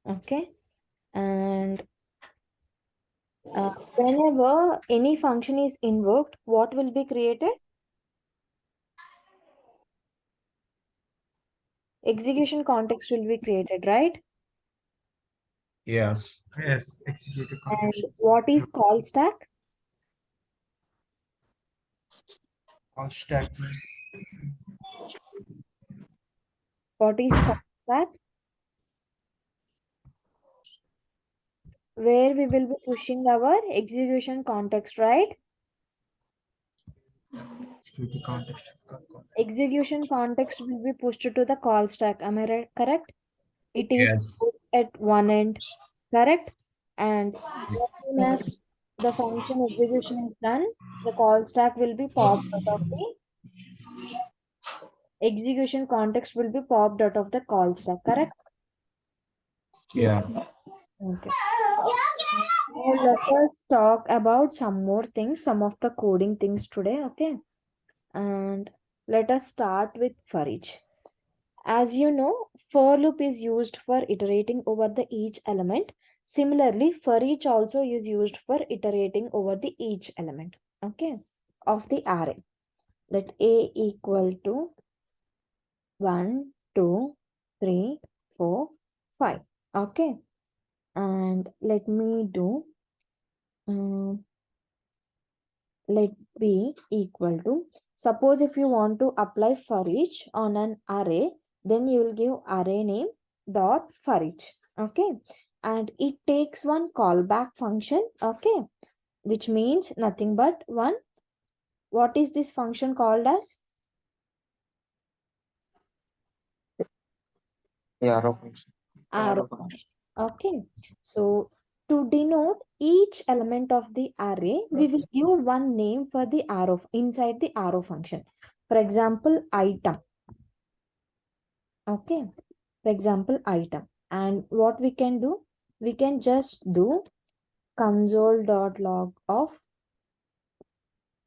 Okay. And whenever any function is invoked, what will be created? Execution context will be created, right? Yes. Yes. Executive And context. what is call stack? All stack. What is call stack? Where we will be pushing our execution context, right? Executive context is called context. Execution context will be pushed to the call stack. Am I right? Correct? It is Yes. put at one end, correct? And as soon as the function execution is done, the call stack will be popped out of the execution context will be popped out of the call stack, correct? Yeah. Okay. Now let us talk about some more things, some of the coding things today, okay? And let us start with for each. As you know, for loop is used for iterating over the each element. Similarly, for each also is used for iterating over the each element, okay, of the array. Let a equal to 1, 2, 3, 4, 5. Okay. And let me do let b equal to, suppose if you want to apply for each on an array, then you will give array name dot for each. Okay. And it takes one callback function. Okay. Which means nothing but one. What is this function called as? Arrow function. Arrow function. Okay. So to denote each element of the array, we will give one name for the arrow inside the arrow function. For example, item. Okay. For example, item. And what we can do? We can just do console.log of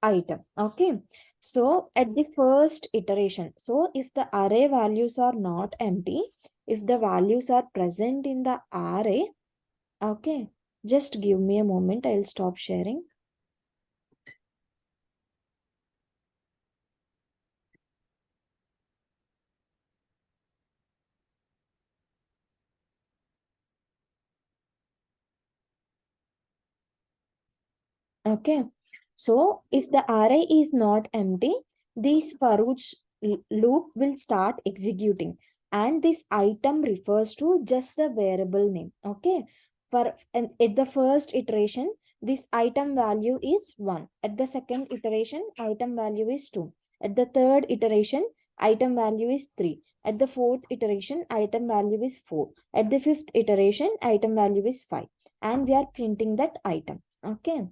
item. Okay. So at the first iteration, so if the array values are not empty, if the values are present in the array, okay, just give me a moment. I'll stop sharing. Okay. So if the array is not empty, this for each loop will start executing. And this item refers to just the variable name. Okay. And at the first iteration, this item value is 1. At the second iteration, item value is 2. At the third iteration, item value is 3. At the fourth iteration, item value is 4. At the fifth iteration, item value is 5. And we are printing that item. Okay.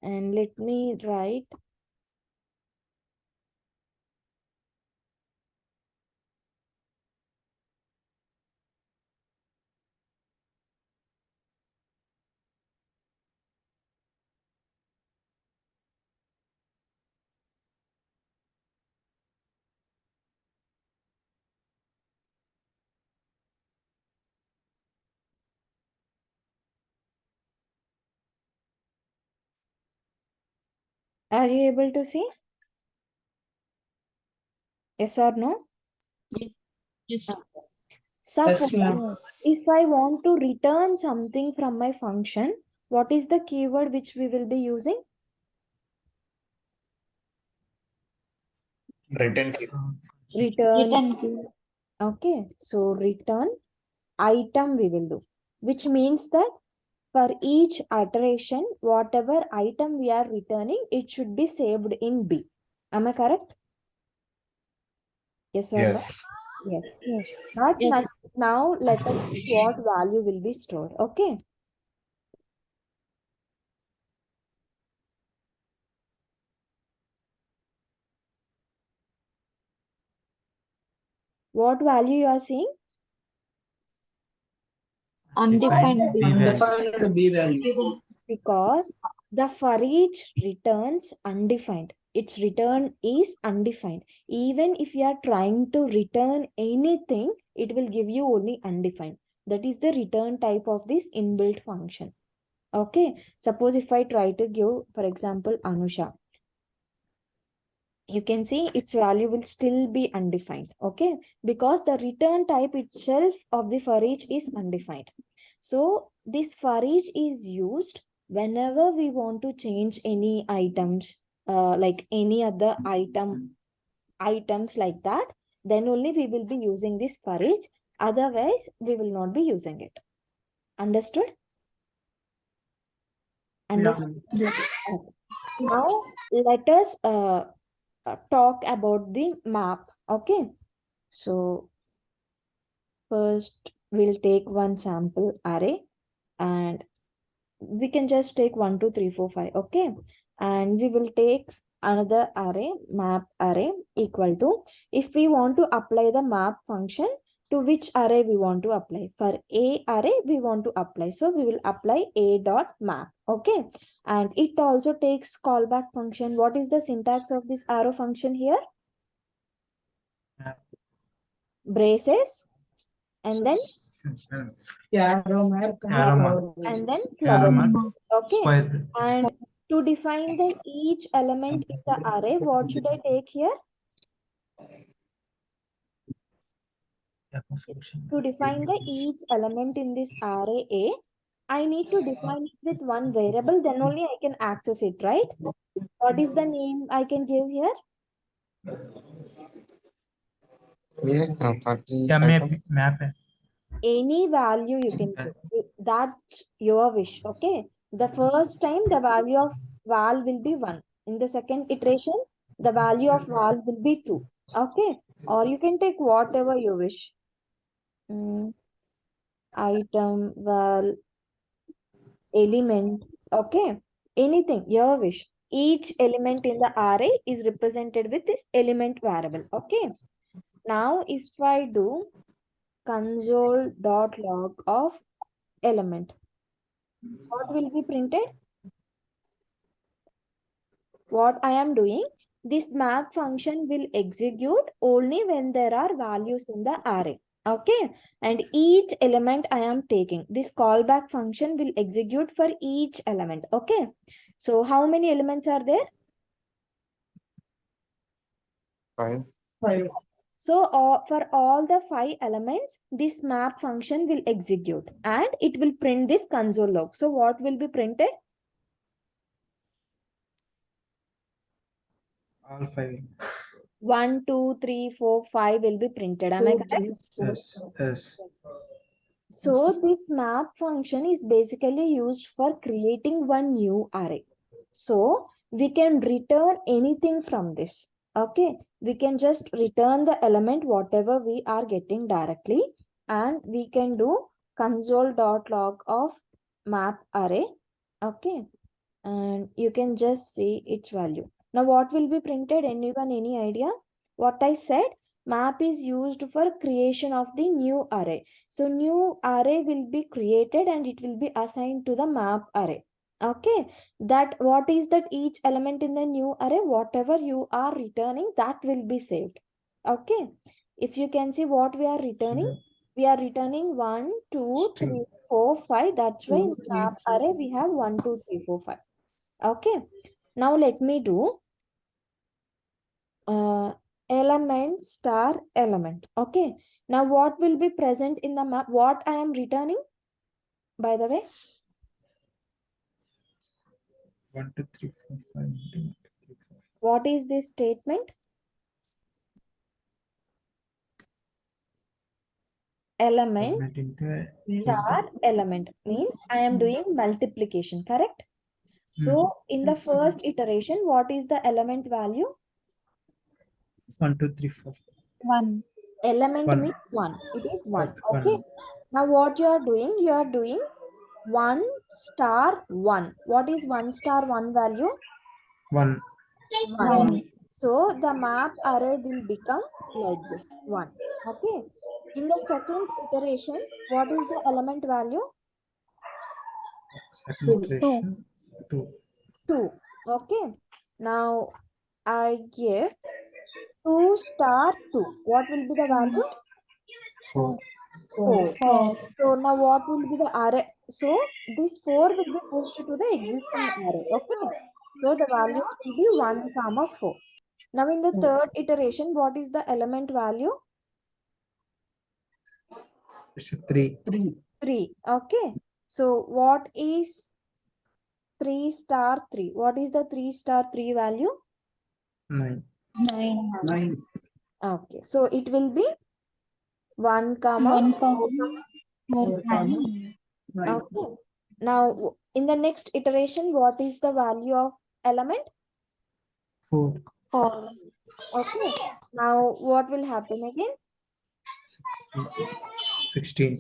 And let me write are you able to see? Yes or no? Yes. Suppose Yes. if I want to return something from my function, what is the keyword which we will be using? Return key. Return. Return key. Okay, so return item we will do, which means that for each iteration, whatever item we are returning, it should be saved in B. Am I correct? Yes or no? Yes. Yes. Yes. But Yes. now let us see what value will be stored. Okay. What value you are seeing? Undefined B. Undefined B value. Because the for each returns undefined. Its return is undefined. Even if you are trying to return anything, it will give you only undefined. That is the return type of this inbuilt function. Okay, suppose if I try to give, for example, Anusha, you can see its value will still be undefined. Okay, because the return type itself of the for each is undefined. So this for each is used whenever we want to change any items, like any other items like that, then only we will be using this for each. Otherwise, we will not be using it. Understood? Understood? Yes. Okay. Now let us talk about the map. Okay, so first we'll take one sample array, and we can just take 1 2 3 4 5. Okay, and we will take another array, map array, equal to, if we want to apply the map function, to which array we want to apply. For a array we want to apply, so we will apply a dot map. Okay, and it also takes callback function. What is the syntax of this arrow function here? Braces, and then Arrow mark. and then Arrow flower. mark. Okay, Square. and to define the each element in the array, what should I take here? To define the each element in this array A, I need to define it with one variable, then only I can access it, right? What is the name I can give here? Yeah, 30 क्या item. map है? Any value you can give. That's your wish. Okay, the first time the value of val will be 1. In the second iteration, the value of val will be 2. Okay, or you can take whatever you wish. Item, val, element. Okay, anything your wish. Each element in the array is represented with this element variable. Okay, now if I do console.log of element, what will be printed? What I am doing, this map function will execute only when there are values in the array. Okay, and each element I am taking, this callback function will execute for each element. Okay, so how many elements are there? 5. So for all the 5 elements, this map function will execute and it will print this console log. So what will be printed? All 5. 1 2 3 4 5 will be printed. Am I correct? Yes. So this map function is basically used for creating one new array. So we can return anything from this. Okay, we can just return the element whatever we are getting directly, and we can do console.log of map array. Okay, and you can just see its value. Now what will be printed? Anyone, any idea? What I said, map is used for creation of the new array. So new array will be created and it will be assigned to the map array. Okay, that what is that each element in the new array, whatever you are returning, that will be saved. Okay, if you can see what we are returning, we are returning 1 2 3 4 5. That's why in the map array we have 1 2 3 4 5. Okay, now let me do element star element. Okay, now what will be present in the map? What I am returning, by the way? 1 2 3 4 5. 1 2 3 4. What is this statement? Element Element into star element means I am doing multiplication, correct? So in the first iteration, what is the element value? 1 2 3 4. 1. Element 1. means 1. It is 1. Okay, Okay. Now what you are doing? You are doing 1 star 1. What is 1 star 1 value? 1. 1. So the map array will become like this 1. Okay. In the second iteration, what is the element value? Second iteration 2. 2. Okay. Now I give 2 star 2. What will be the value? 4. 4. 4. So now what will be the array? So this 4 will be pushed to the existing array. Okay. So the values will be 1, comma 4. Now in the third iteration, what is the element value? It's a 3. 3. Okay. So what is 3 star 3? What is the 3 star 3 value? 9. 9. Okay. So it will be 1, comma 1, 4. 9. Okay. Now in the next iteration, what is the value of element? 4. 4. Okay. Now what will happen again? 16.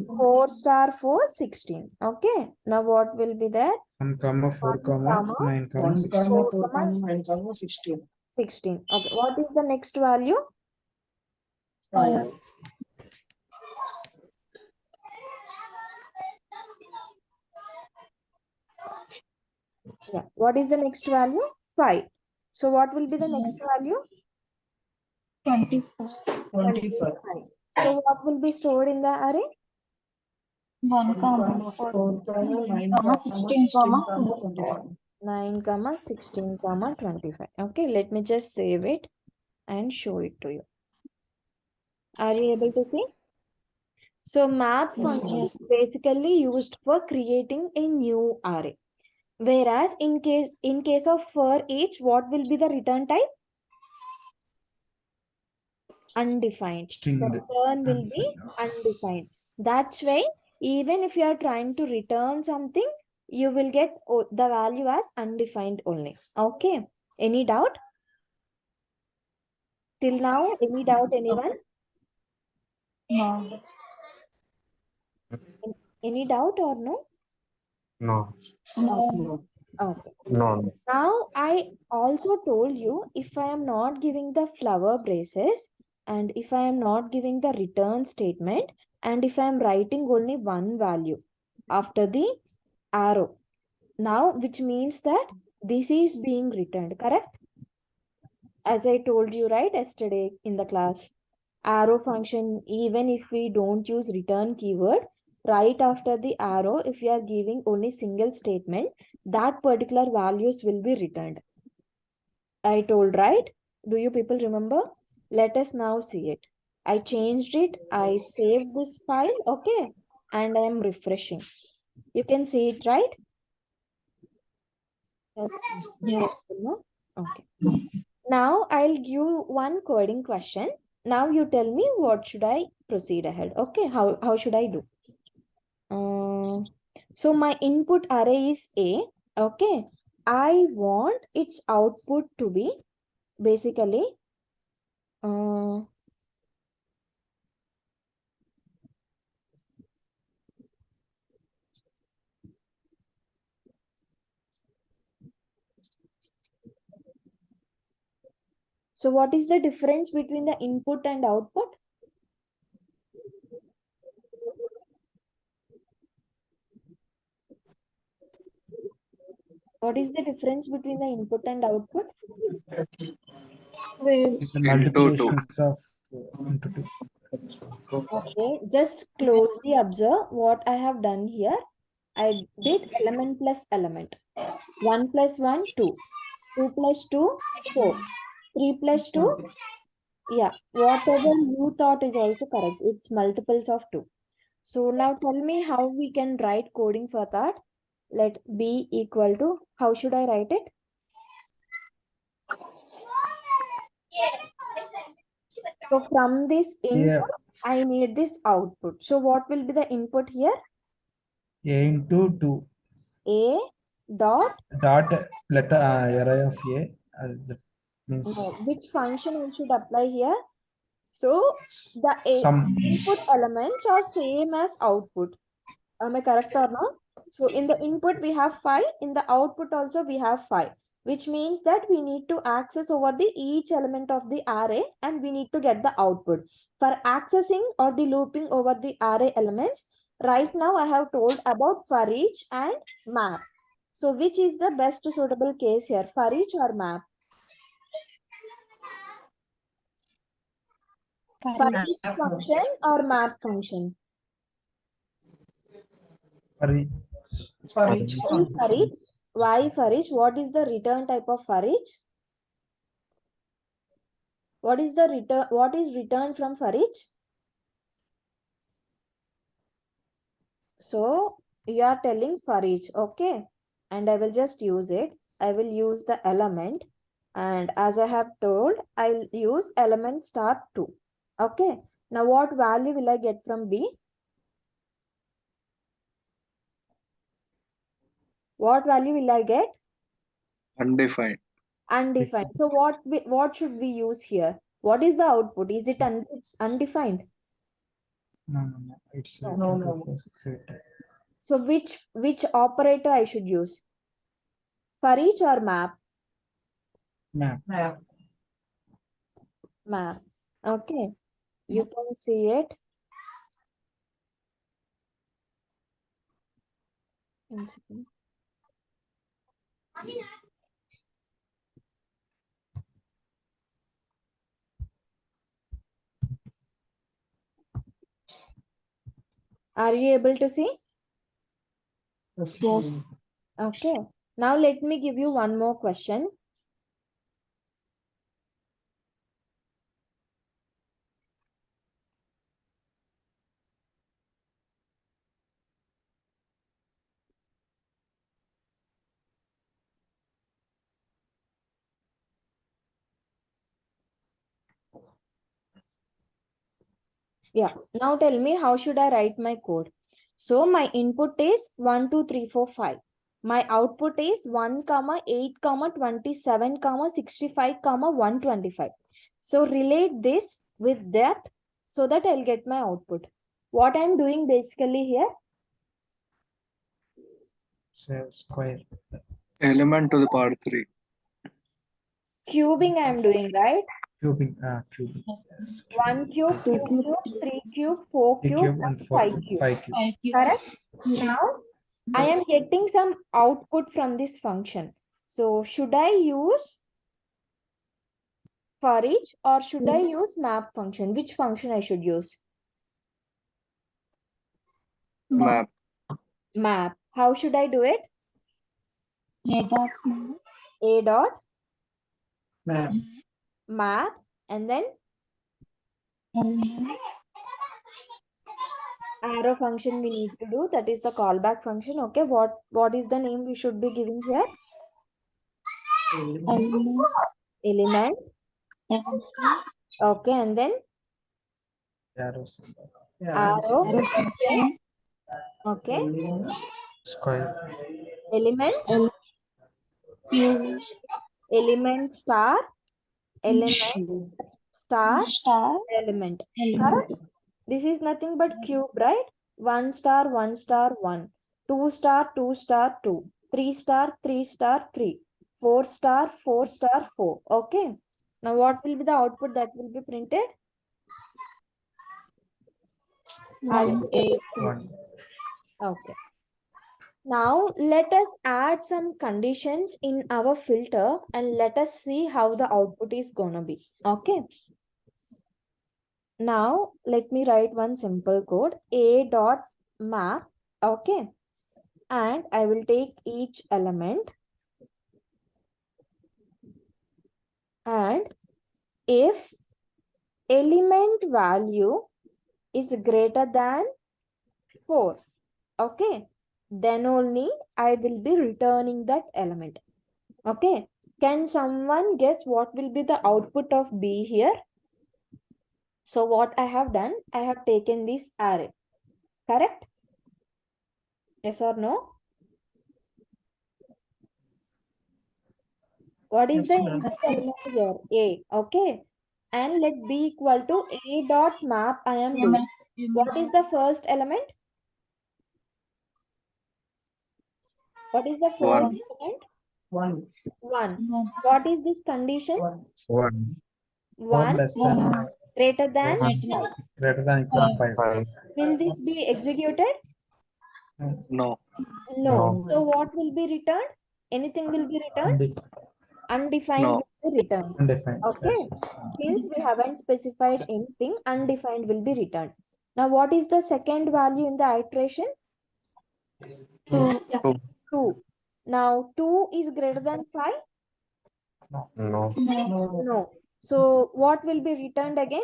4 star 4, 16. Okay. Now what will be there? 1, comma 4, 1, comma comma 9, comma 16. 4, comma 16. Okay. What is the next value? 5. Yeah. What is the next value? 5. So what will be the next value? 25. 25. So what will be stored in the array? 1, 4, 16, 9, comma 16, comma 25. Okay. Let me just save it and show it to you. Are you able to see? So map function is basically used for creating a new array. Whereas in case of for each, what will be the return type? Undefined. The String. return will be undefined. That's why even if you are trying to return something, you will get the value as undefined only. Okay. Any doubt? Till now, any doubt, anyone? No. Any doubt or no? No. No. Okay. No. Now, I also told you if I am not giving the flower braces and if I am not giving the return statement and if I am writing only one value after the arrow. Now, which means that this is being returned, correct? As I told you, right, yesterday in the class, arrow function, even if we don't use return keyword, right after the arrow, if we are giving only single statement, that particular values will be returned. I told, right? Do you people remember? Let us now see it. I changed it. I saved this file. Okay. And I am refreshing. You can see it, right? Yes. No? Okay. Now I'll give you one coding question. Now you tell me what should I proceed ahead. Okay. How should I do? So my input array is A. Okay. I want its output to be basically so what is the difference between the input and output? What is the difference between the input and output? It's the multiplications of into 2. Okay, just closely observe what I have done here. I did element plus element. 1 plus 1, 2. 2 plus 2, 4. 3 plus 2, yeah. Whatever you thought is also correct. It's multiples of 2. So now tell me how we can write coding for that. Let B equal to, how should I write it? So from this input, I need this output. So what will be the input here? A into 2. A dot, Dot letter array of A. That means no, which function I should apply here? So the some. input elements are same as output. Am I correct or not? So in the input we have 5, in the output also we have 5, which means that we need to access over the each element of the array and we need to get the output. For accessing or the looping over the array elements, right now I have told about for each and map. So which is the best suitable case here, for each or map? For each function or map function? For each For each. Why for each? What is the return type of for each? What is the return? What is returned from for each? So you are telling for each, okay? And I will just use it. I will use the element, and as I have told, I'll use element star 2. Okay. Now what value will I get from B? What value will I get? Undefined. Undefined. So what should we use here? What is the output? Is it undefined? no. It's No. 2, 4, 6, 8. So which operator I should use? For each or map? Map. Map. Okay. You can see it. One second. Are you able to see? Yes. Okay. Now let me give you one more question. Yeah. Now tell me, how should I write my code? So my input is 1, 2, 3, 4, 5. My output is 1, 8, 27, 65, 125. So relate this with that so that I'll get my output. What I'm doing basically here? Say square. Element to the power 3. Cubing I'm doing, right? Cubing. Cubing. Yes. 1 cube, 2 cube, 3 cube, 4 3 cube, cube and and 4 5 cube. cube. 5 cube. Correct? Now I am getting some output from this function. So should I use for each or should I use map function? Which function I should use? Map. Map. How should I do it? A dot A dot Map. map and then element arrow function we need to do. That is the callback function. Okay. What is the name we should be giving here? element Element. Okay. And then Arrow symbol. arrow. function Okay. Square. Element. cube Element star. Element star star element. element Correct? This is nothing but cube, right? 1 star, 1 star, 1. 2 star, 2 star, 2. 3 star, 3 star, 3. 4 star, 4 star, 4. Okay. Now what will be the output that will be printed? Are you 1 8 1. okay. Now let us add some conditions in our filter and let us see how the output is gonna be. Okay. Now let me write one simple code, a dot map. Okay. And I will take each element and if element value is greater than 4, okay, then only I will be returning that element. Okay. Can someone guess what will be the output of B here? So what I have done, I have taken this array. Correct? Yes or no? What is the input element here? A. Okay. And let B equal to A dot map I am doing. What is the first element? What is the first 1. element? 1. 1 What is this condition? 1. 1 less than greater than 5. greater than equal to 5. Will this be executed? No. No. So what will be returned? Anything will be returned? Undefined. Undefined No. will be returned. Undefined. Okay. Yes. Since we haven't specified anything, undefined will be returned. Now, what is the second value in the iteration? 2. 2. Now, 2 is greater than 5? No. No. No. So, what will be returned again?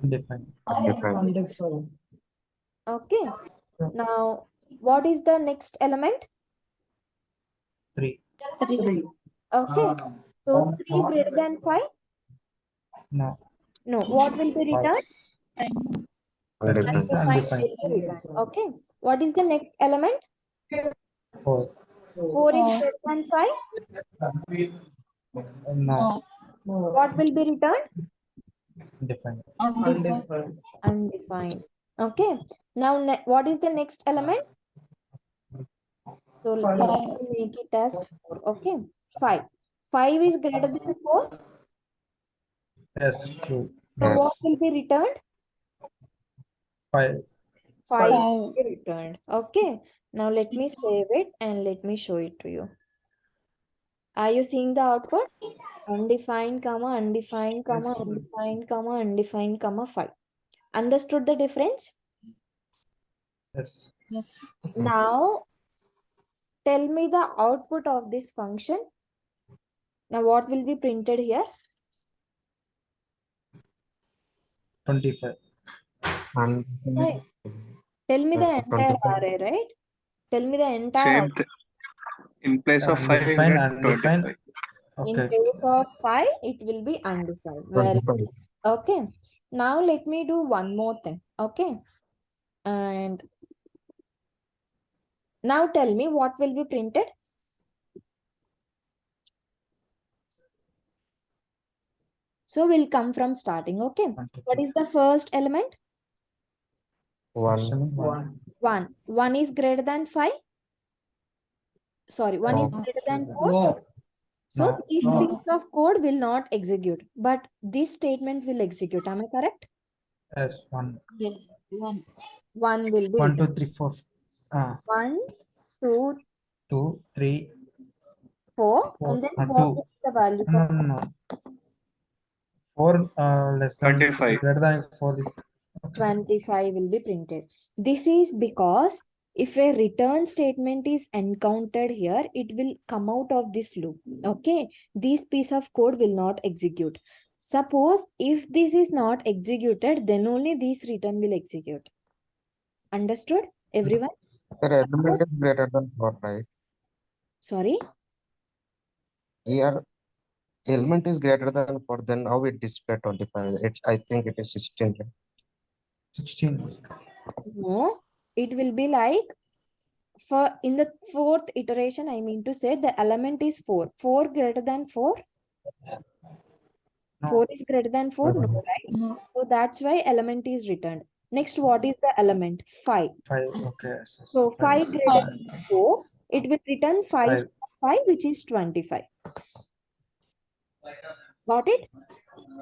Undefined. Okay. Now, what is the next element? 3. 3. Okay. So, 3 greater than 5? No. No. What will be 5. returned? That means Undefined undefined. will be returned. Okay. What is the next element? 4. 4 is 4. greater than 5? No. No. What will be returned? Undefined. Undefined. Undefined. Okay. Now, what is the next element? So, let me make it as 4. Okay. 5. 5 is greater than 4? Yes. True. So, what Yes. will be returned? 5. 5 5. will be returned. Okay. Now, let me save it and let me show it to you. Are you seeing the output? Undefined, comma, undefined, comma, undefined, comma, undefined, comma, 5. Understood the difference? Yes. Yes. Now, tell me the output of this function. Now, what will be printed here? 25. Right. Tell me the entire array, right? Tell me the entire Same output. thing. In place of 5, you Undefined. get Undefined. 25. In Okay. place of 5, it will be undefined. Very good. Okay. Now, let me do one more thing. Okay. And now tell me what will be printed. So we'll come from starting. Okay. 1, 2, What 3. is the first element? 1. 1. 1. 1 is greater than 5? Sorry, 1 is No. greater than 4? So No. these things of code will not execute, but this statement will execute. Am I correct? Yes. 1. Yes. 1. 1 will be 1, 2, written. 3, 4. 1, 2, 2, 3, 4. 4. And then 2. what is the value for No. 4 less than 25. greater than 4 is okay. 25 will be printed. This is because if a return statement is encountered here, it will come out of this loop. Okay. This piece of code will not execute. Suppose if this is not executed, then only this return will execute. Understood, everyone? Sir, element is greater than 4, right? Sorry. Here, element is greater than 4, then how it display 25? I think it is 16. Right? 16. No, it will be like for in the fourth iteration, I mean to say the element is 4. 4 greater than 4? No. 4 is greater than 4? No, right? No. So that's why element is returned. Next, what is the element? 5. 5. Okay. Yes. So 5 greater than 4, it will return 5, 5. 5 which is 25. Got it?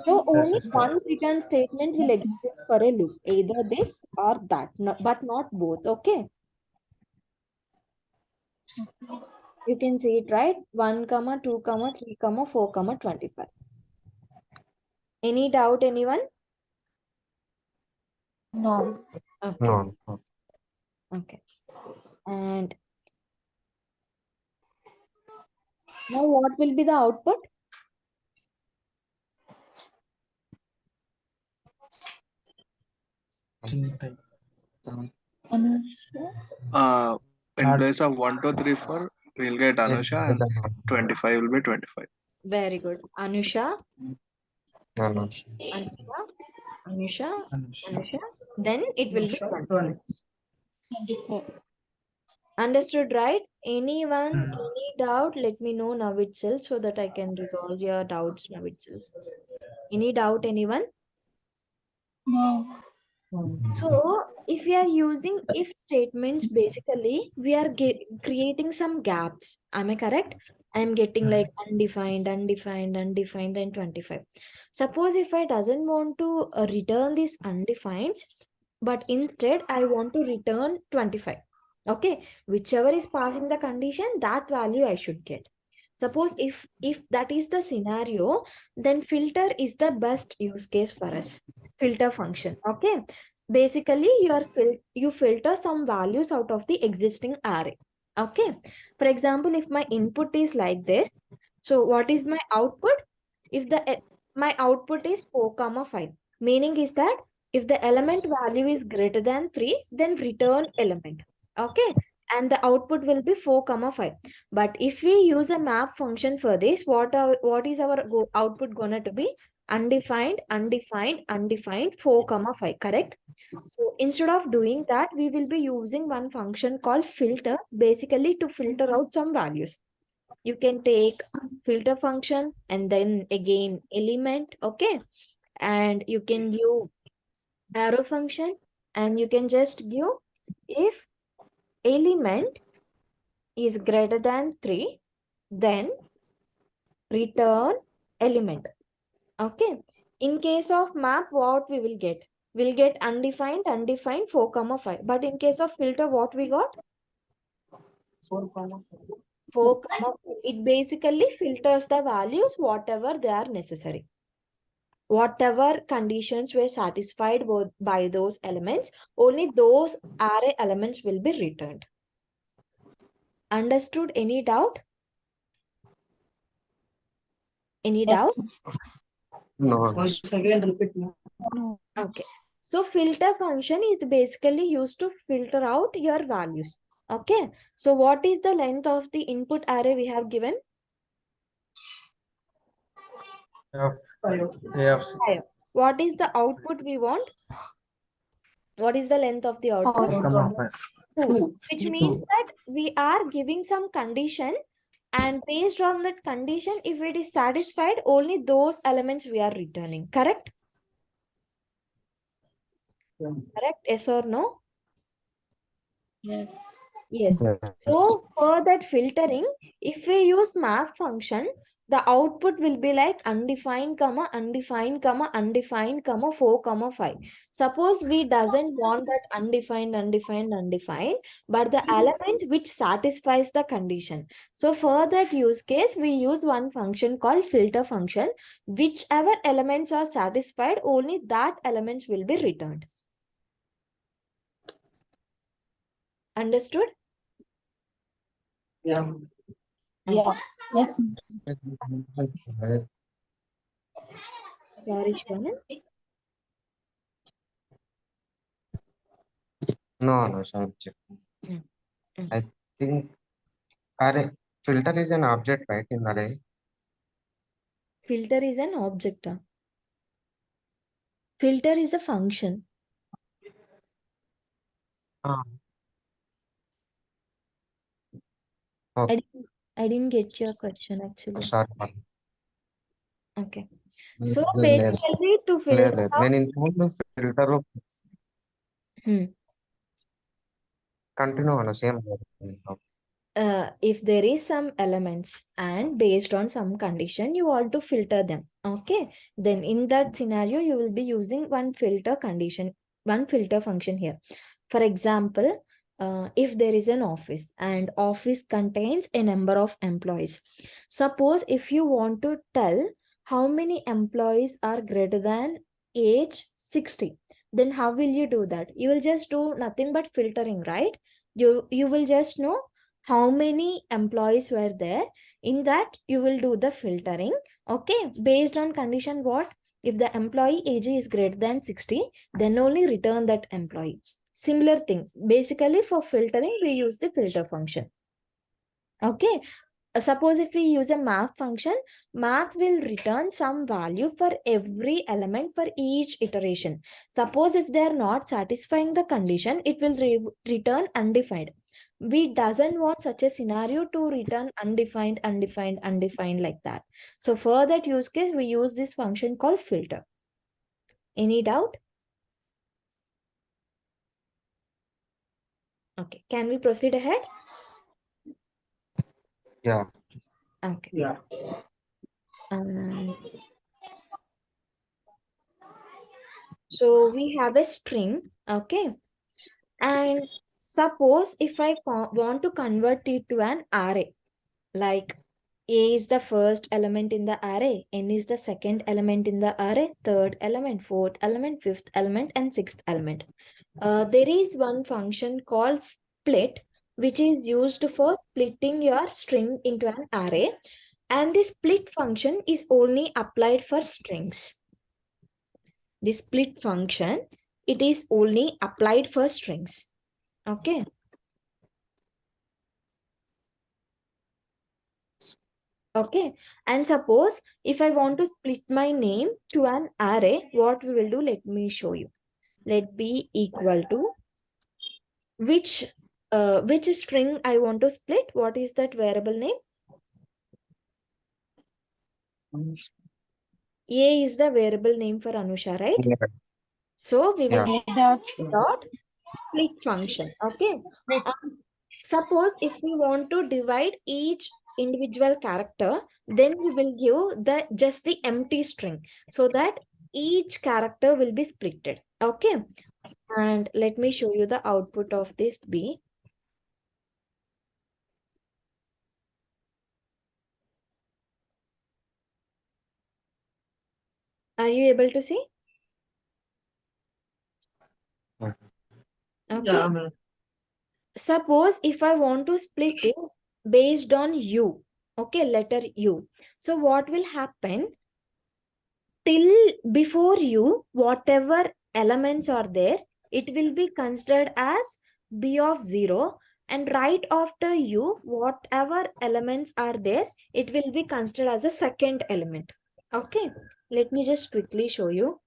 So only Yes. one return statement will exist for a loop, either this or that, but not both. Okay. You can see it, right? 1, 2, 3, 4, 25. Any doubt, anyone? No. Okay. No. Okay. And now what will be the output? Type. Anusha. In Not- place of 1, 2, 3, 4, we'll get Anusha and 25 will be 25. Very good. Anusha, No. Anusha, Anusha, Anush. Anusha. Then it will be 20. 24. Understood, right? Anyone, Hmm. any doubt, let me know now itself so that I can resolve your doubts now itself. Any doubt, anyone? No. So, if we are using if statements, basically, we are creating some gaps. Am I correct? I'm getting like undefined, undefined, undefined, and 25. Suppose if I doesn't want to return these undefined, but instead I want to return 25. Okay, whichever is passing the condition, that value I should get. Suppose if that is the scenario, then filter is the best use case for us. Filter function. Okay. Basically, you filter some values out of the existing array. Okay. For example, if my input is like this, so what is my output? If my output is 4 comma 5, meaning is that if the element value is greater than 3, then return element. Okay. And the output will be 4 comma 5. But if we use a map function for this, what is our output gonna to be? Undefined, undefined, undefined, 4 comma 5. Correct. So instead of doing that, we will be using one function called filter, basically to filter out some values. You can take filter function and then again element. Okay. And you can give arrow function, and you can just give if element is greater than 3, then return element. Okay. In case of map, what we will get? We'll get undefined, undefined, 4 comma 5. But in case of filter, what we got? 4 comma 5. 4 comma 5. It basically filters the values whatever they are necessary. Whatever conditions were satisfied by those elements, only those array elements will be returned. Understood? Any doubt? Any doubt? No. Once again, repeat. No. Okay. So filter function is basically used to filter out your values. Okay. So what is the length of the input array we have given? A of 6. 5. What is the output we want? What is the length of the output? 4 comma 5. 2. Which means that we are giving some condition, and based on that condition, if it is satisfied, only those elements we are returning. Correct? Correct? Yes or no? Yes. Yes. Yes. So for that filtering, if we use map function, the output will be like undefined, comma, undefined, comma, undefined, comma, 4, comma, 5. Suppose we doesn't want that undefined, undefined, undefined, but the element which satisfies the condition. So for that use case, we use one function called filter function. Whichever elements are satisfied, only that elements will be returned. Understood? Yeah. Yes. Sorry, Shwanan. No, sorry. I think array filter is an object, right, in array? Filter is an object. Filter is a function. Ah. I didn't get your question actually. Sorry. Okay. So లేదు basically to లేదు filter లేదు out, నేను ఇంతకుముందు filter continue అన్న same if there is some elements and based on some condition you want to filter them, okay, then in that scenario you will be using one filter condition, one filter function here. For example, if there is an office and office contains a number of employees, suppose if you want to tell how many employees are greater than age 60, then how will you do that? You will just do nothing but filtering, right? You will just know how many employees were there. In that you will do the filtering. Okay, based on condition what? If the employee age is greater than 60, then only return that employee. Similar thing, basically for filtering we use the filter function. Okay. Suppose if we use a map function, map will return some value for every element for each iteration. Suppose if they are not satisfying the condition, it will return undefined. We doesn't want such a scenario to return undefined, undefined, undefined like that. So for that use case, we use this function called filter. Any doubt? Okay, can we proceed ahead? Yeah. Okay. Yeah. So we have a string, okay, and suppose if I want to convert it to an array, like A is the first element in the array, n is the second element in the array, third element, fourth element, fifth element, and sixth element. There is one function called split, which is used for splitting your string into an array, and the split function is only applied for strings. The split function, it is only applied for strings. Okay. Okay, and suppose if I want to split my name to an array, what we will do, let me show you. Let b equal to which string I want to split. What is that variable name? A is the variable name for Anusha, right? Yeah. So we will Yeah. dot split function. Okay. Suppose if we want to divide each individual character, then we will give just the empty string so that each character will be splitted. Okay. And let me show you the output of this B. Are you able to see? Mhm. Okay. Yeah, Suppose if I want to split it based on U, okay, letter U. So what will happen? Till before U, whatever elements are there, it will be considered as B of 0. And right after U, whatever elements are there, it will be considered as a second element. Okay, let me just quickly show you.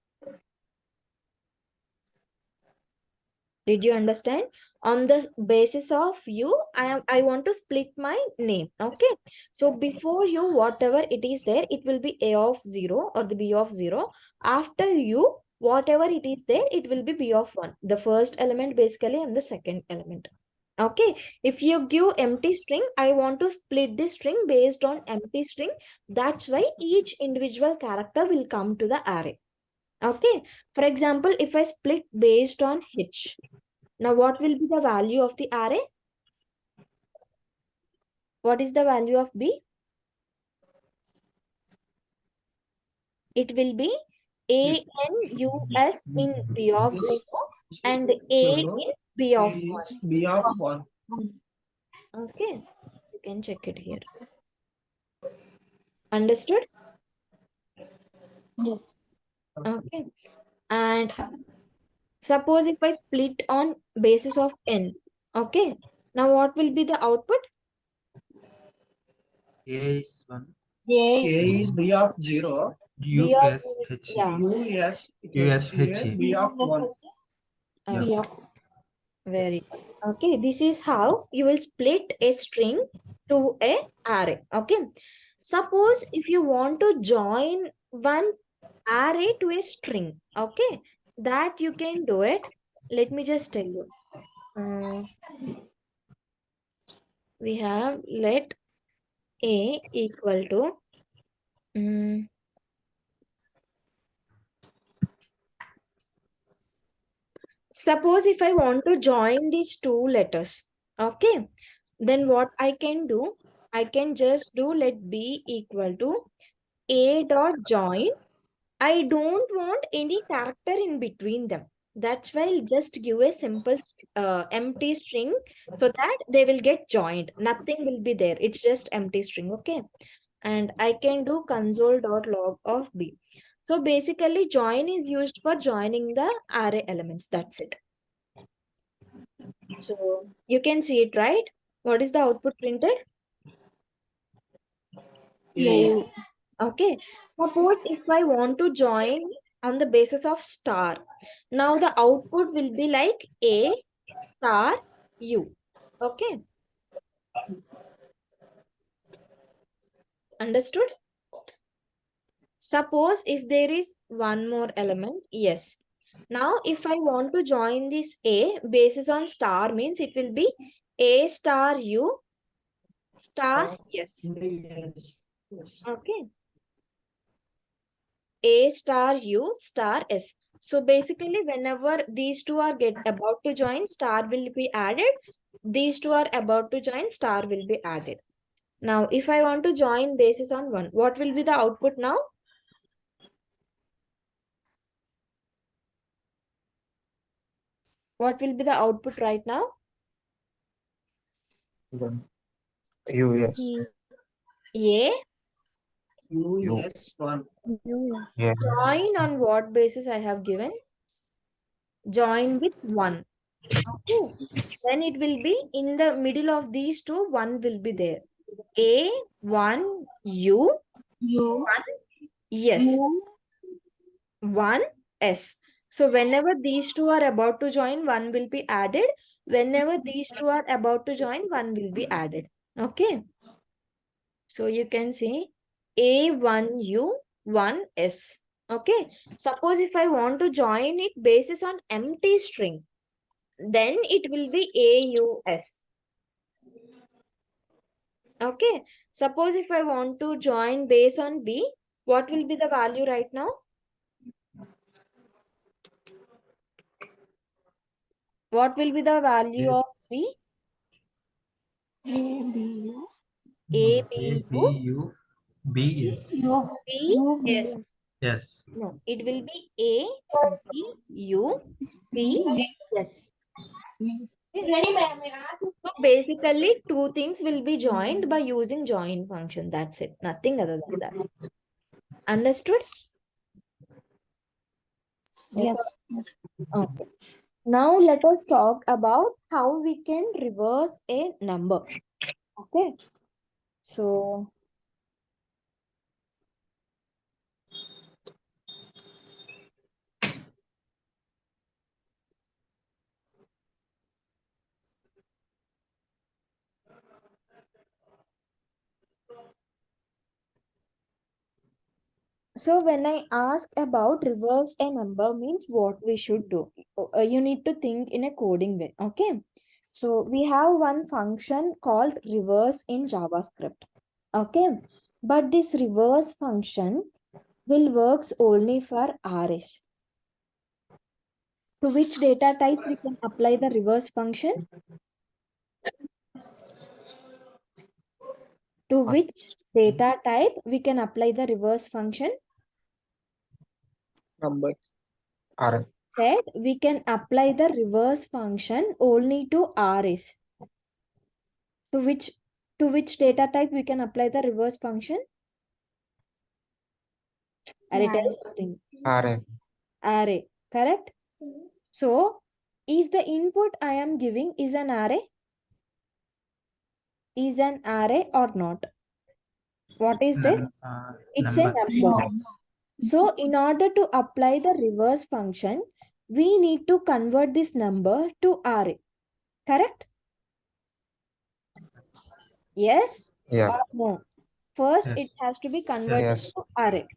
Did you understand? On the basis of U, I want to split my name. Okay. So before U, whatever it is there, it will be A of 0 or the B of 0. After U, whatever it is there, it will be B of 1. The first element basically and the second element. Okay. If you give empty string, I want to split this string based on empty string. That's why each individual character will come to the array. Okay. For example, if I split based on H, now what will be the value of the array? What is the value of B? It will be ANUS in B of 0 and A in B of 1. B of 1. Okay. You can check it here. Understood? Yes. Okay. And suppose if I split on basis of N. Okay. Now what will be the output? A is 1. A A is B of 0. B of USH. yeah. USH. B of 1. Okay. B of Very good. Okay, this is how you will split a string to a array. Okay. Suppose if you want to join one array to a string, okay, that you can do it. Let me just tell you. We have let A equal to suppose if I want to join these two letters, okay, then what I can do, I can just do let B equal to A dot join. I don't want any character in between them. That's why I'll just give a simple empty string so that they will get joined. Nothing will be there. It's just empty string. Okay. And I can do console.log of B. So basically join is used for joining the array elements. That's it. So you can see it, right? What is the output printed? A. Okay. Suppose if I want to join on the basis of star, now the output will be like A star U. Okay. Understood? Suppose if there is one more element, yes. Now if I want to join this A basis on star means it will be A star U star yes. Okay. A star U star S. So basically, whenever these two are about to join, star will be added. These two are about to join, star will be added. Now, if I want to join basis on 1, what will be the output now? What will be the output right now? US. A. Yes. Yeah. Join on what basis I have given? Join with 1. Okay. Then it will be in the middle of these two, 1 will be there. A, 1, U, You. 1, yes, You. 1, S. So whenever these two are about to join, 1 will be added. Whenever these two are about to join, 1 will be added. Okay. So you can say A1U, 1S. Okay. Suppose if I want to join it basis on empty string, then it will be AUS. Okay. Suppose if I want to join base on B, what will be the value right now? What will be the value of B? A. B. S. ABU, U B S. You. You. B. BS. S. Yes. No, it will be ABU, BS. Yes. Okay. So basically, two things will be joined by using join function. That's it. Nothing other than that. Understood? Yes. Yes. Yes. Okay. Now let us talk about how we can reverse a number. Okay. So So when I ask about reverse a number means what we should do. You need to think in a coding way. Okay. So we have one function called reverse in JavaScript. Okay. But this reverse function will works only for arrays. To which data type we can apply the reverse function? To which data type we can apply the reverse function? Number. R. Said we can apply the reverse function only to arrays. To which data type we can apply the reverse function? Array, tell something. R. Array, correct? So, is the input I am giving is an array? Is an array or not? What is this? It's a Number. number. So, in order to apply the reverse function, we need to convert this number to array. Correct? Yes Yeah. or no? First, it Yes. has to be converted Yes. to array.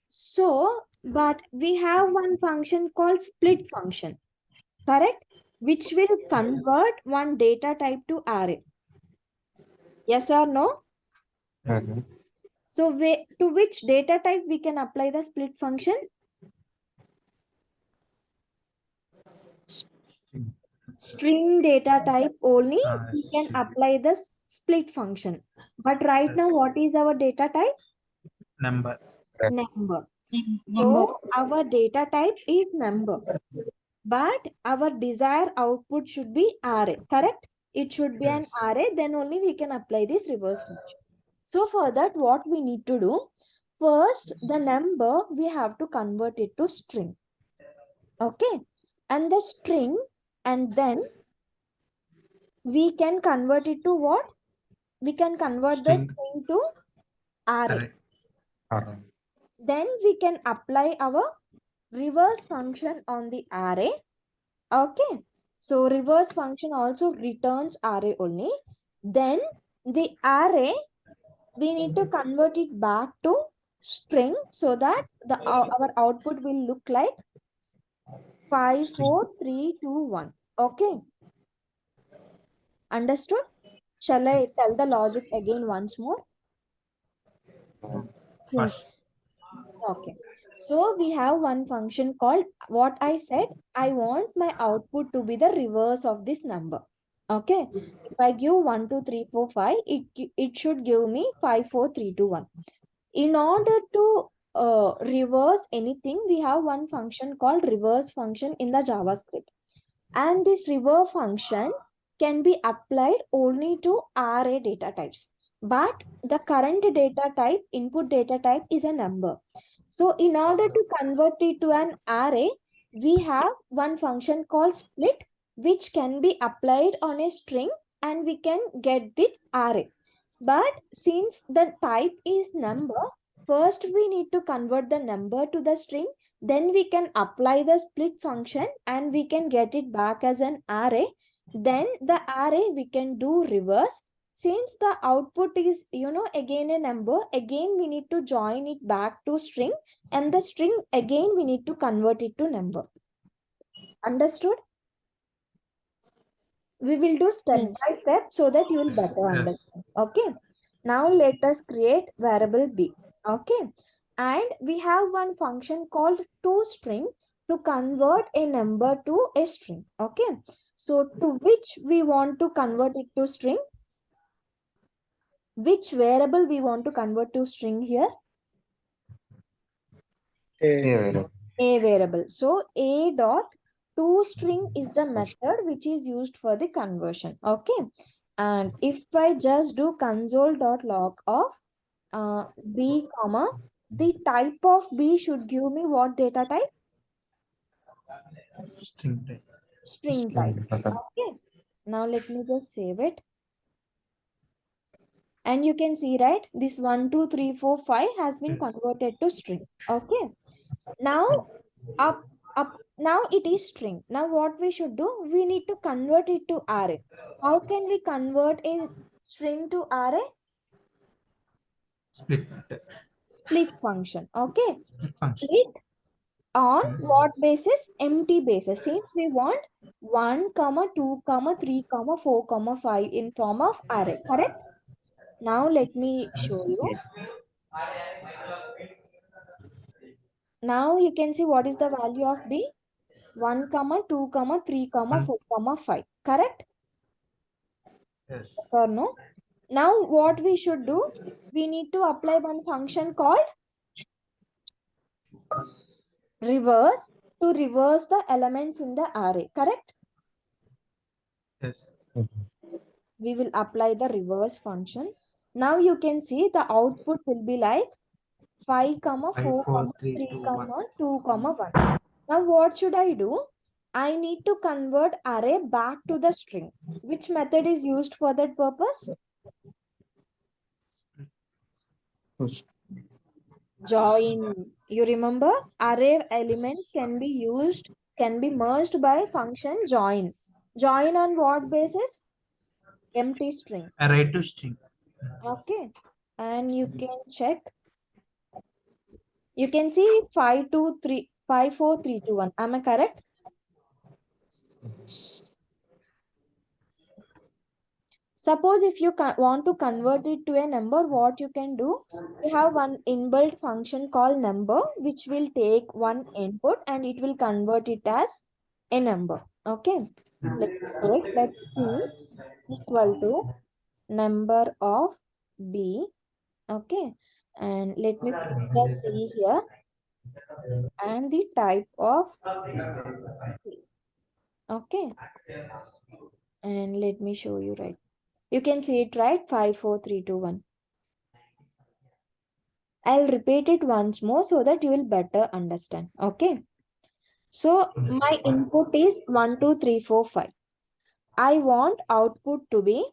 So, but we have one function called split function, correct? Which will convert one data type to array. Yes or no? Mhm. So, to which data type we can apply the split function? String data type only we can apply the split function. But right now, what is our data type? Number. Number. Number. So, our data type is number. But our desired output should be array, correct? It should be an Yes. array, then only we can apply this reverse function. So for that, what we need to do, first the number we have to convert it to string. Okay. And the string, and then we can convert it to what? We can convert the String. string to array. R. Then we can apply our reverse function on the array. Okay. So reverse function also returns array only. Then the array, we need to convert it back to string so that our output will look like 5, 4, 3, 2, 1. Okay. Understood? Shall I tell the logic again once more? First. Okay. So we have one function called what I said. I want my output to be the reverse of this number. Okay. If I give 1, 2, 3, 4, 5, it should give me 5, 4, 3, 2, 1. In order to reverse anything, we have one function called reverse function in the JavaScript. And this reverse function can be applied only to array data types. But the current data type, input data type is a number. So in order to convert it to an array, we have one function called split, which can be applied on a string and we can get the array. But since the type is number, first we need to convert the number to the string, then we can apply the split function and we can get it back as an array. Then the array we can do reverse. Since the output is, again a number, again we need to join it back to string, and the string again we need to convert it to number. Understood? We will do step by step so that you will better understand. Okay. Now let us create variable b. Okay. And we have one function called toString to convert a number to a string. Okay. So to which we want to convert it to string? Which variable we want to convert to string here? A variable. A variable. So a dot toString is the method which is used for the conversion. Okay. And if I just do console.log of b comma, the type of b should give me what data type? String type. String type. Okay. Now let me just save it. And you can see, right? This 1, 2, 3, 4, 5 has been converted to string. Okay. Now now it is string. Now what we should do? We need to convert it to array. How can we convert a string to array? Split. Split function. Okay. Split function. Split on what basis? Empty basis. Since we want 1, 2, 3, 4, 5 in form of array. Correct? Now let me show you. Now you can see what is the value of b. 1, 2, 3, 4, 5. Correct? Yes. Yes or no? Now what we should do? We need to apply one function called reverse to reverse the elements in the array. Correct? Yes. We will apply the reverse function. Now you can see the output will be like 5, 4, 4, 3, 3, 2, 1. 2, 1. Now what should I do? I need to convert array back to the string. Which method is used for that purpose? Join. You remember? Array elements can be merged by function join. Join on what basis? Empty string. Array to string. Okay. And you can check. You can see 5, 2, 3, 5, 4, 3, 2, 1. Am I correct? Suppose if you want to convert it to a number, what you can do? We have one inbuilt function called number, which will take one input and it will convert it as a number. Okay. Let's see, equal to number of b. Okay. And let me put the c here and the type of c. Okay. And let me show you, right? You can see it, right? 5, 4, 3, 2, 1. I'll repeat it once more so that you will better understand. Okay. So my input is 1, 2, 3, 4, 5. I want output to be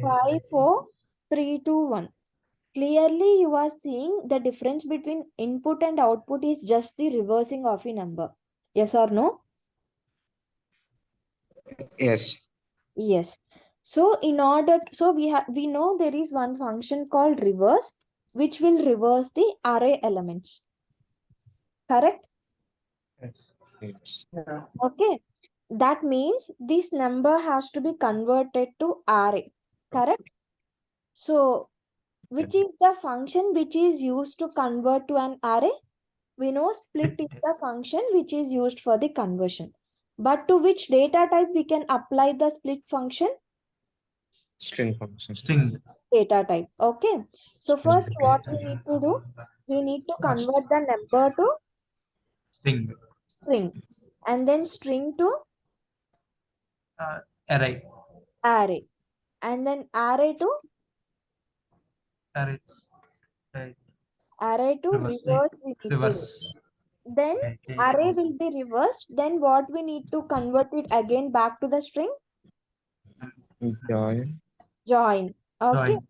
5, 4, 3, 2, 1. Clearly you are seeing the difference between input and output is just the reversing of a number. Yes or no? Yes. Yes. So we know there is one function called reverse, which will reverse the array elements. Correct? Yes. Yes. Okay. That means this number has to be converted to array. Correct? So which is the function which is used to convert to an array? We know split is the function which is used for the conversion. But to which data type we can apply the split function? String function. String. Data type. Okay. So first what we need to do? We need to convert the number to String. string. And then string to Array. array. And then array to Array. Right. array to Reverse. reverse we need to do. Reverse. Then Okay. array will be reversed. Then what we need to convert it again back to the string? Join. Join. Okay. Join.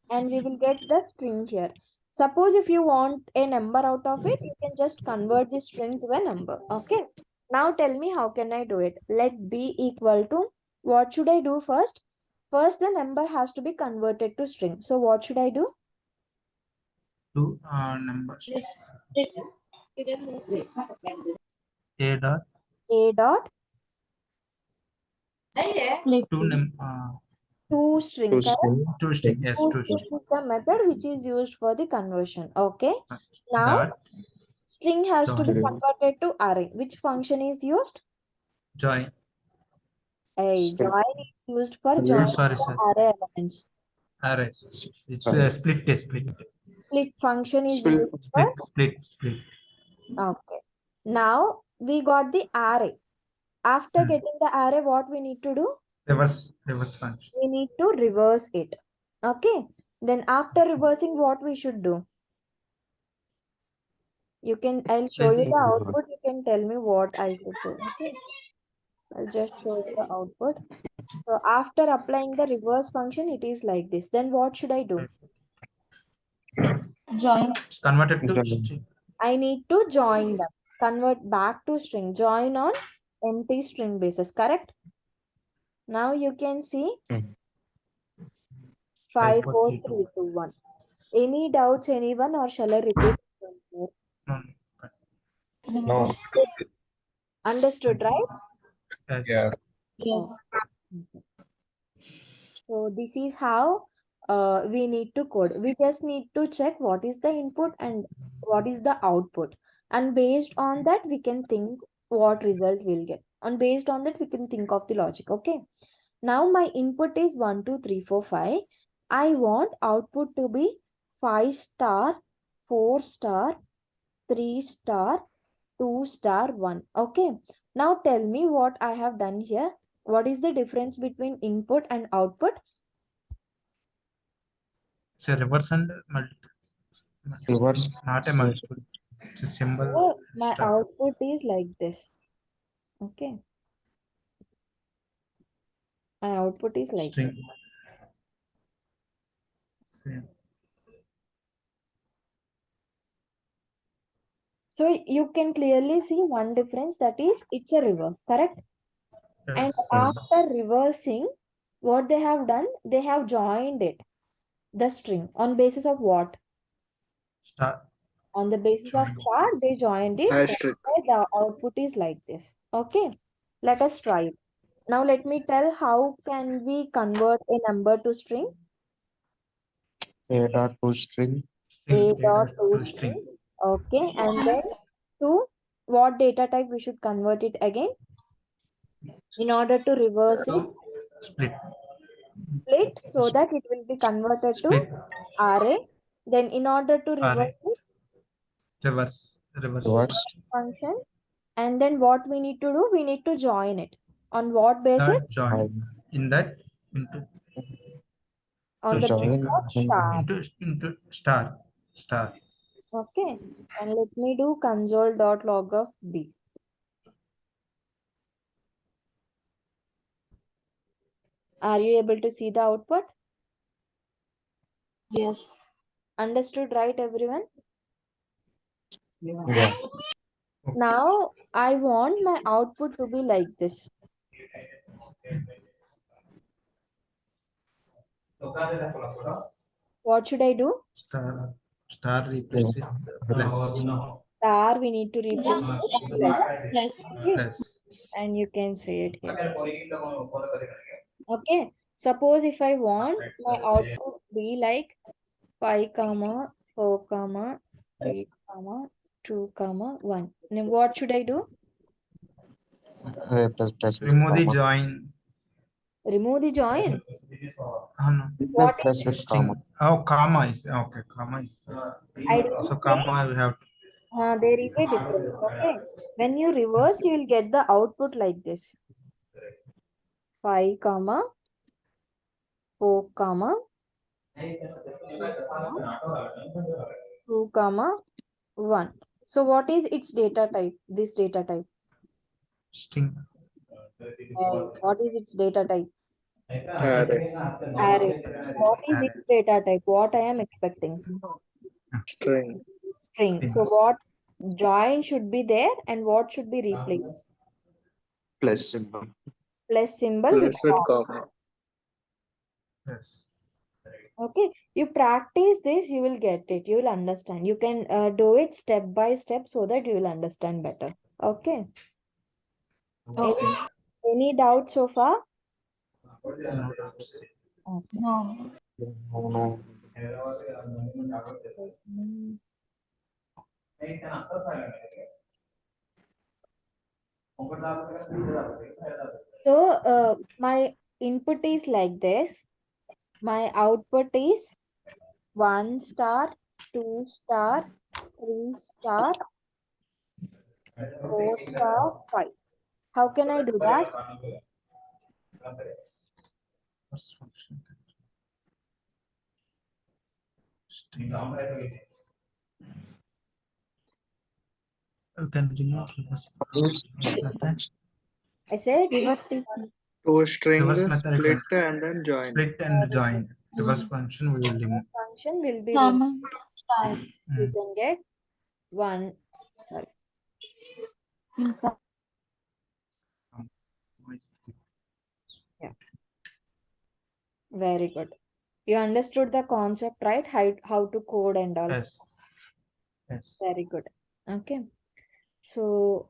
And we will get the string here. Suppose if you want a number out of it, you can just convert the string to a number. Okay. Now tell me how can I do it? Let b equal to, what should I do first? First the number has to be converted to string. So what should I do? Two numbers. Yes. Wait a second. A dot. A dot Split. to string. To Correct? string. Two string. Yes, To two string string. is the method which is used for the conversion. Okay. Now Dot. string has to be Join. converted to array. Which function is used? Join. A Split. join is used for Split. joining Sorry, the sorry. array elements. Array. It's Array. split. Split. Split function is Split. used for. Split. Okay. Now we got the array. After getting the array, what we need to do? Reverse function. We need to reverse it. Okay. Then after reversing, what we should do? I'll show you the output. You can tell me what I should do. Okay. I'll just show you the output. So after applying the reverse function, it is like this. Then what should I do? Join. It's converted to Join. string. I need to join them. Convert back to string. Join on empty string basis. Correct? Now you can see 5, 4, 3, 2, 1. Any doubts, anyone, or shall I repeat? No. Understood, right? Yes. Yeah. Yes. So this is how we need to code. We just need to check what is the input and what is the output. And based on that, we can think what result we'll get. And based on that, we can think of the logic. Okay. Now my input is 1, 2, 3, 4, 5. I want output to be 5 star, 4 star, 3 star, 2 star, 1. Okay. Now tell me what I have done here. What is the difference between input and output? It's a reverse and multiple. Reverse. It's not a multiple. It's a symbol. So my stuff. output is like this. Okay. My output is like String. this. Same. So you can clearly see one difference, that is it's a reverse, correct? And Yes. after reversing, what they have done, they have joined it, the string, on basis of what? Star. On the basis of star, they joined it. That's Asterisk. why the output is like this. Okay. Let us try it. Now let me tell how can we convert a number to string. A dot to string. A dot to string. Okay. And then to what data type we should convert it again? In order to reverse it, Split. split, so that it will be converted Split. to array. Then in order to reverse it, Reverse. Reverse. function. And then what we need to do? We need to join it. On what basis? Join. In that into On the Join. basis of star. into star. Okay. And let me do console.log of b. Are you able to see the output? Yes. Understood, right, everyone? Yeah. Now I want my output to be like this. What should I do? Star replace with plus. Star we need to replace with plus. Yes. Okay. Plus. And you can say it here. Okay. Suppose if I want my output be like 5, 4, 3, 2, comma 1. Now what should I do? Replace with Remove the comma. join. Remove the join. No. What Replace with comma. String. Oh, comma is okay. Comma is I so didn't say comma we have. there is a difference. Okay. When you reverse, you will get the output like this. 5, comma 4, comma 2, comma 1. So what is its data type? This data type. String. What is its data type? Array. Array. What is Array. its data type? What I am expecting? String. String. So what join should be there and what should be replaced? Plus symbol. Plus symbol with Plus with comma. Yes. okay. You practice this, you will get it. You will understand. You can do it step by step so that you will understand better. Okay. Okay. Any doubt so far? No doubts. Okay. No. No. Mm. So my input is like this. My output is 1 star, 2 star, 3 star, 4 star, 5. How can I do that? First function. String. You can remove reverse method. I said Reverse is Two string Reverse method you split can and then join. split and join. Reverse function we will remove. function will be removed. comma star. You can get 1. Sorry. Yeah. Very good. You understood the concept, right? How to code and all. Yes. Yes. Very good. Okay. So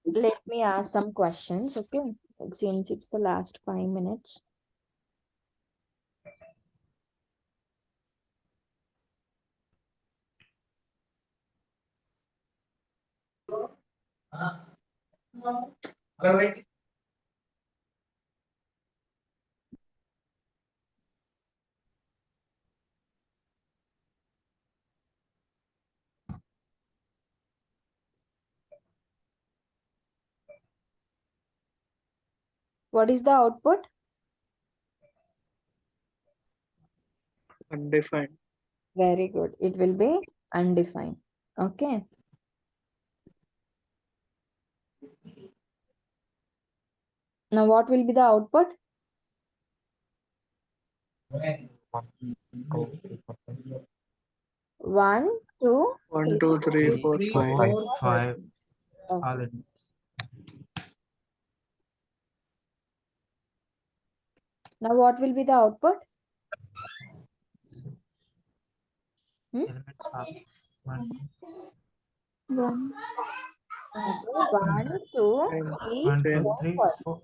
let me ask some questions. Okay. Since it's the last 5 minutes. What is the output? Undefined. Very good. It will be undefined. Okay. Now what will be the output? 1, 2, 1, 2, 3, 4, 5. 5. Okay. All in. Now what will be the output? Elements are 1, One. Okay. 1, 2, And 3, 1, 2, 4, 3, 5. 4,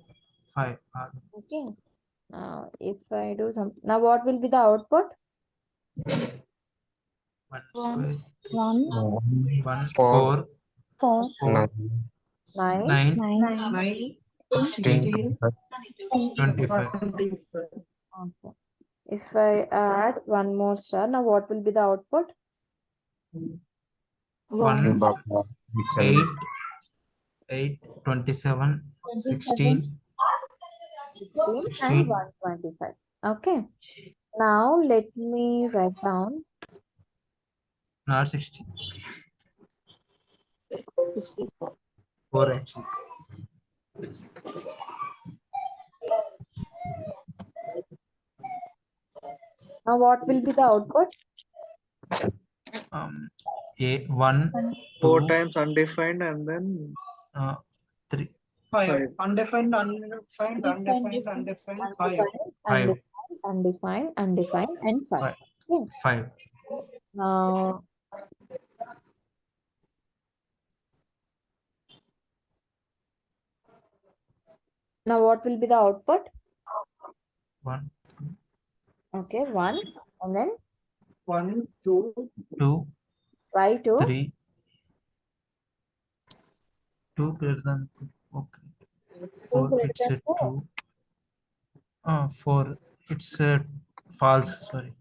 5. All in. Okay. Now if I do some, now what will be the output? 1 One. square. 1, 4, 4, 4, 9, 9, Nine. 16, 16. 25. Okay. If I add one more star, now what will be the output? 1, Baba, 8, 8, 27, 16, 16 and 16. 125. Okay. Now let me write down. Not 16. 64. 4 actually. Now what will be the output? A 1, 4 2, times undefined and then 3, 5. Undefined, undefined, undefined, undefined, 5. Undefined, 5, undefined, undefined, and 5. 5, Okay. 5. Now, now what will be the output? 1, Okay, 1 and then 1, 2, 2, Why 2? 3. 2 greater than 2. Okay. 2 4. greater It's than a 4. 2. 4. It's a false. Sorry.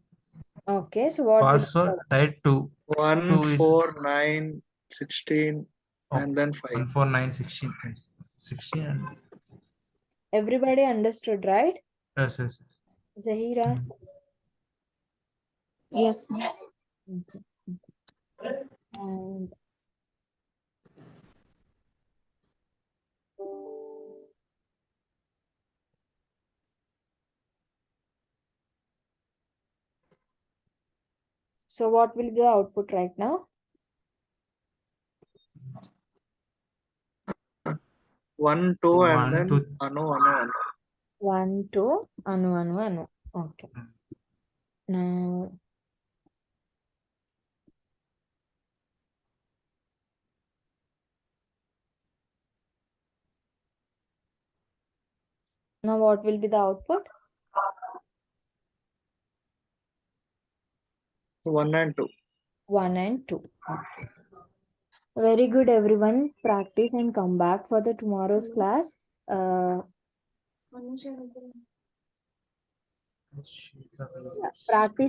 Okay, so what will False or type 2. 1, 2 is 4, 9, 16, okay. and then 5. 1, 4, 9, 16. Yes. 16 and everybody understood, right? yes, yes, yes. Zahira? Yes, ma'am. Okay. And so what will be the output right now? 1, 2, and 1, then 2. Anu, Anu, Anu. 1, 2, anu. Okay. Now, now what will be the output? 1 and 2. 1 and 2. Okay. Very good, everyone. Practice and come back for the tomorrow's class. Practice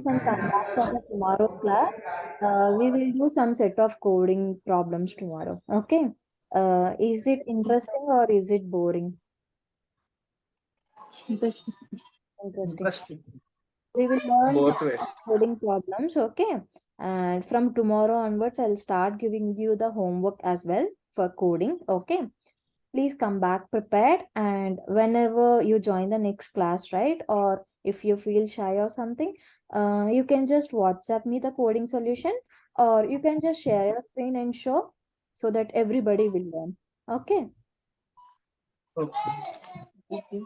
and come back for the tomorrow's class. We will do some set of coding problems tomorrow. Okay. Is it interesting or is it boring? Interesting. Interesting. Interesting. We will learn Both ways. coding problems. Okay. And from tomorrow onwards, I'll start giving you the homework as well for coding. Okay. Please come back prepared, and whenever you join the next class, right, or if you feel shy or something, you can just WhatsApp me the coding solution, or you can just share your screen and show, so that everybody will learn. Okay. Okay. Okay.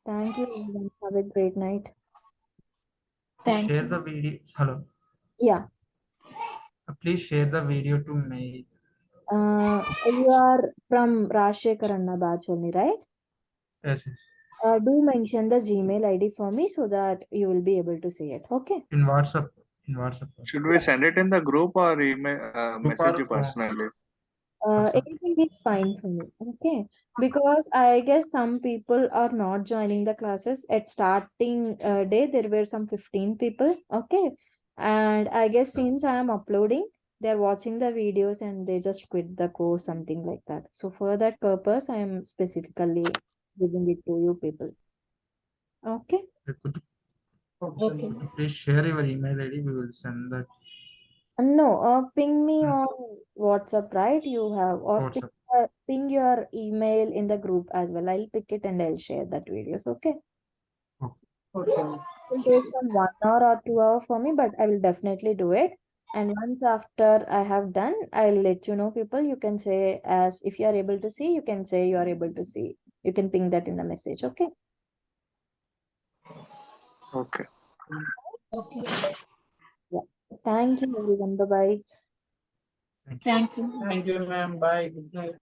Thank you, everyone. Have a great night. Thank Share you. the video. Hello. Yeah. Please share the video to mail. You are from Rashekar Anna batch only, right? Yes, yes. Do mention the Gmail ID for me so that you will be able to see it. Okay. In WhatsApp. In WhatsApp. Should we send it in the group or email, Group message you or personally? WhatsApp. Anything is fine for me. Okay. Because I guess some people are not joining the classes. At starting day, there were some 15 people. Okay. And I guess since I am uploading, they're watching the videos and they just quit the course, something like that. So for that purpose, I am specifically giving it to you people. Okay. Could Okay. you please share your email ID? We will send that No, ping me on WhatsApp, right? You have, or WhatsApp. ping your email in the group as well. I'll pick it and I'll share that videos. Okay. Okay. It will take some 1 hour or 2 hour for me, but I will definitely do it. And once after I have done, I'll let you know, people. You can say, as if you are able to see, you can say you are able to see. You can ping that in the message. Okay. Okay. Okay. Yeah. Thank you, everyone. Bye bye. Thank you. Thank you. Thank you, ma'am. Bye. Good night.